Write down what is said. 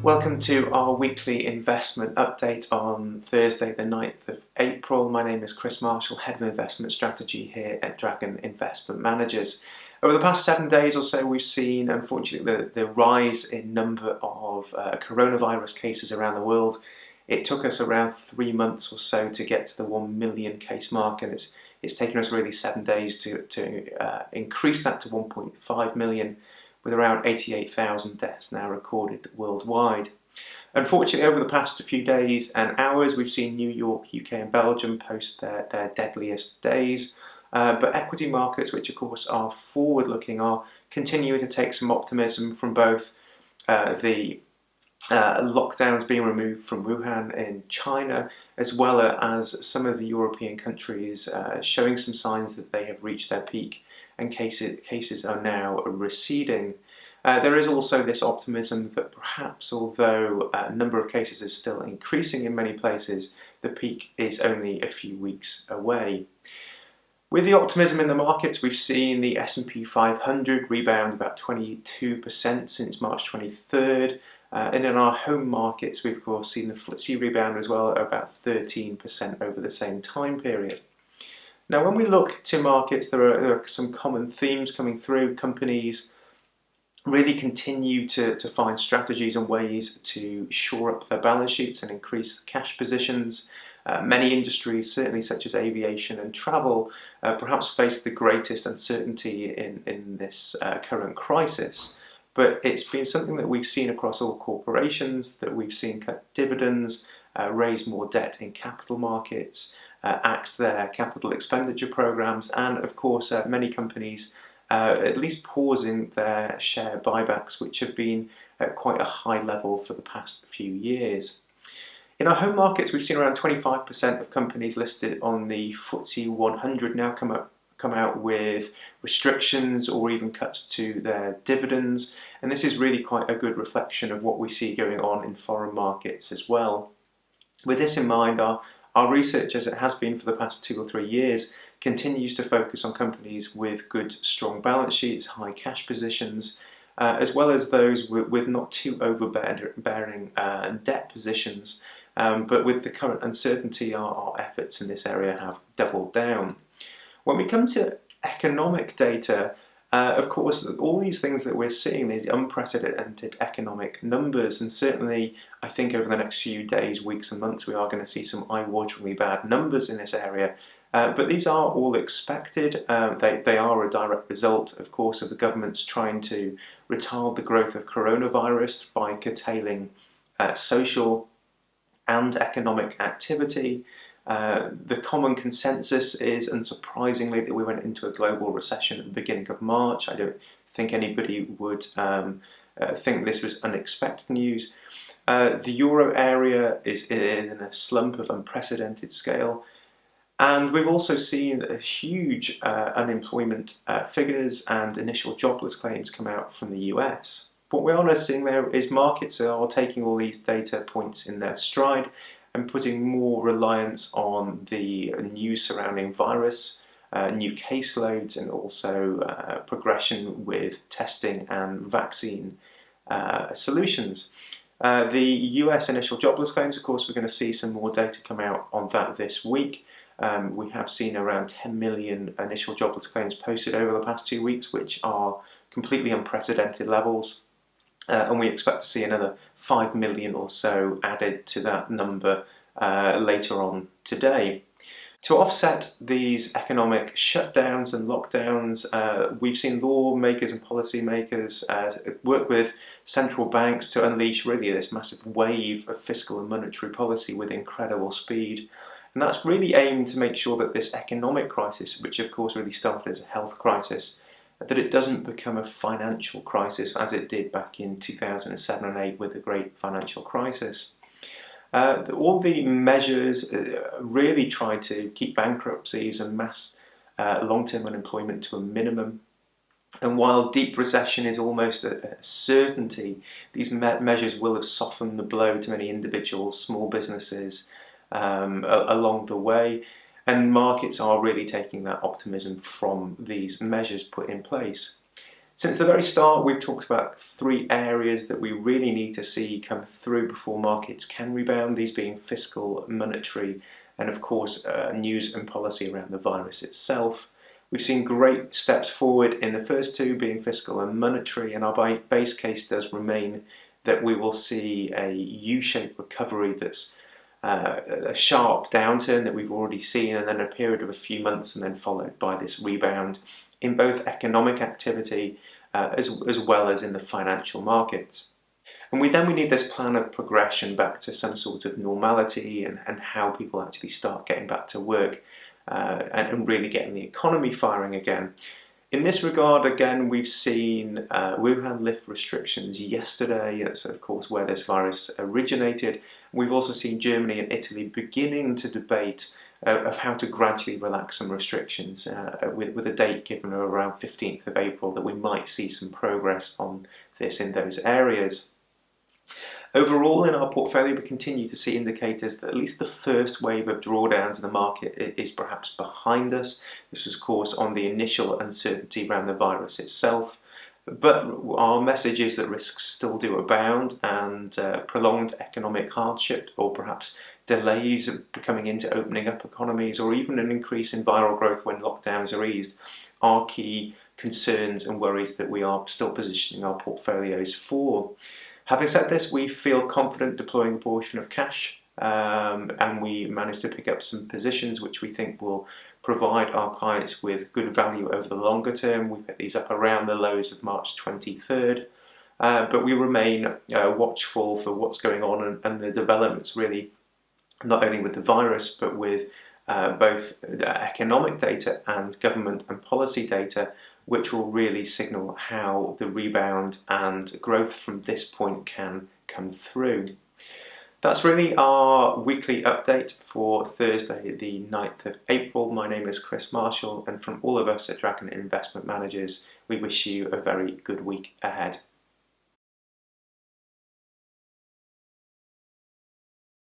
Welcome to our weekly investment update on Thursday the 9th of April. My name is Chris Marshall, Head of Investment Strategy here at Dragon Investment Managers. Over the past 7 days or so, we've seen, unfortunately, the rise in number of coronavirus cases around the world. It took us around 3 months or so to get to the 1 million case mark, and it's taken us really 7 days to increase that to 1.5 million, with around 88,000 deaths now recorded worldwide. Unfortunately, over the past few days and hours, we've seen New York, UK and Belgium post their deadliest days. But equity markets, which of course are forward-looking, are continuing to take some optimism from both the lockdowns being removed from Wuhan in China, as well as some of the European countries showing some signs that they have reached their peak and cases are now receding. There is also this optimism that perhaps, although a number of cases is still increasing in many places, the peak is only a few weeks away. With the optimism in the markets, we've seen the S&P 500 rebound about 22% since March 23rd. And in our home markets, we've of course seen the FTSE rebound as well at about 13% over the same time period. Now, when we look to markets, there are some common themes coming through. Companies really continue to find strategies and ways to shore up their balance sheets and increase cash positions. Many industries, certainly such as aviation and travel, perhaps face the greatest uncertainty in this current crisis. But it's been something that we've seen across all corporations, that we've seen cut dividends, raise more debt in capital markets, axe their capital expenditure programs, and of course many companies at least pausing their share buybacks, which have been at quite a high level for the past few years. In our home markets, we've seen around 25% of companies listed on the FTSE 100 now come out with restrictions or even cuts to their dividends, and this is really quite a good reflection of what we see going on in foreign markets as well. With this in mind, our research, as it has been for the past 2 or 3 years, continues to focus on companies with good, strong balance sheets, high cash positions, as well as those with not too overbearing debt positions. But with the current uncertainty, our efforts in this area have doubled down. When we come to economic data, of course, all these things that we're seeing, these unprecedented economic numbers, and certainly I think over the next few days, weeks and months, we are going to see some eye-wateringly bad numbers in this area. But these are all expected. They are a direct result, of course, of the government's trying to retard the growth of coronavirus by curtailing social and economic activity. The common consensus is, unsurprisingly, that we went into a global recession at the beginning of March. I don't think anybody would think this was unexpected news. The euro area is in a slump of unprecedented scale. And we've also seen huge unemployment figures and initial jobless claims come out from the US. What we are seeing there is markets are taking all these data points in their stride and putting more reliance on the news surrounding virus, new caseloads, and also progression with testing and vaccine solutions. The US initial jobless claims, of course, we're going to see some more data come out on that this week. We have seen around 10 million initial jobless claims posted over the past 2 weeks, which are completely unprecedented levels. And we expect to see another 5 million or so added to that number later on today. To offset these economic shutdowns and lockdowns, we've seen lawmakers and policymakers work with central banks to unleash really this massive wave of fiscal and monetary policy with incredible speed. And that's really aimed to make sure that this economic crisis, which of course really started as a health crisis, that it doesn't become a financial crisis as it did back in 2007 and 2008 with the great financial crisis. All the measures really try to keep bankruptcies and mass long-term unemployment to a minimum. And while deep recession is almost a certainty, these measures will have softened the blow to many individuals, small businesses along the way. And markets are really taking that optimism from these measures put in place. Since the very start, we've talked about three areas that we really need to see come through before markets can rebound, these being fiscal, monetary, and of course news and policy around the virus itself. We've seen great steps forward in the first two, being fiscal and monetary, and our base case does remain that we will see a U-shaped recovery that's a sharp downturn that we've already seen, and then a period of a few months, and then followed by this rebound in both economic activity as well as in the financial markets. And we need this plan of progression back to some sort of normality and how people actually start getting back to work and really getting the economy firing again. In this regard, again, we've seen Wuhan lift restrictions yesterday. That's of course where this virus originated. We've also seen Germany and Italy beginning to debate of how to gradually relax some restrictions with a date given of around 15th of April that we might see some progress on this in those areas. Overall, in our portfolio, we continue to see indicators that at least the first wave of drawdowns in the market is perhaps behind us. This was, of course, on the initial uncertainty around the virus itself. But our message is that risks still do abound, and prolonged economic hardship, or perhaps delays coming into opening up economies, or even an increase in viral growth when lockdowns are eased, are key concerns and worries that we are still positioning our portfolios for. Having said this, we feel confident deploying a portion of cash, and we managed to pick up some positions which we think will provide our clients with good value over the longer term. We put these up around the lows of March 23rd, but we remain watchful for what's going on and the developments, really, not only with the virus, but with both economic data and government and policy data, which will really signal how the rebound and growth from this point can come through. That's really our weekly update for Thursday, the 9th of April. My name is Chris Marshall, and from all of us at Dragon Investment Managers, we wish you a very good week ahead.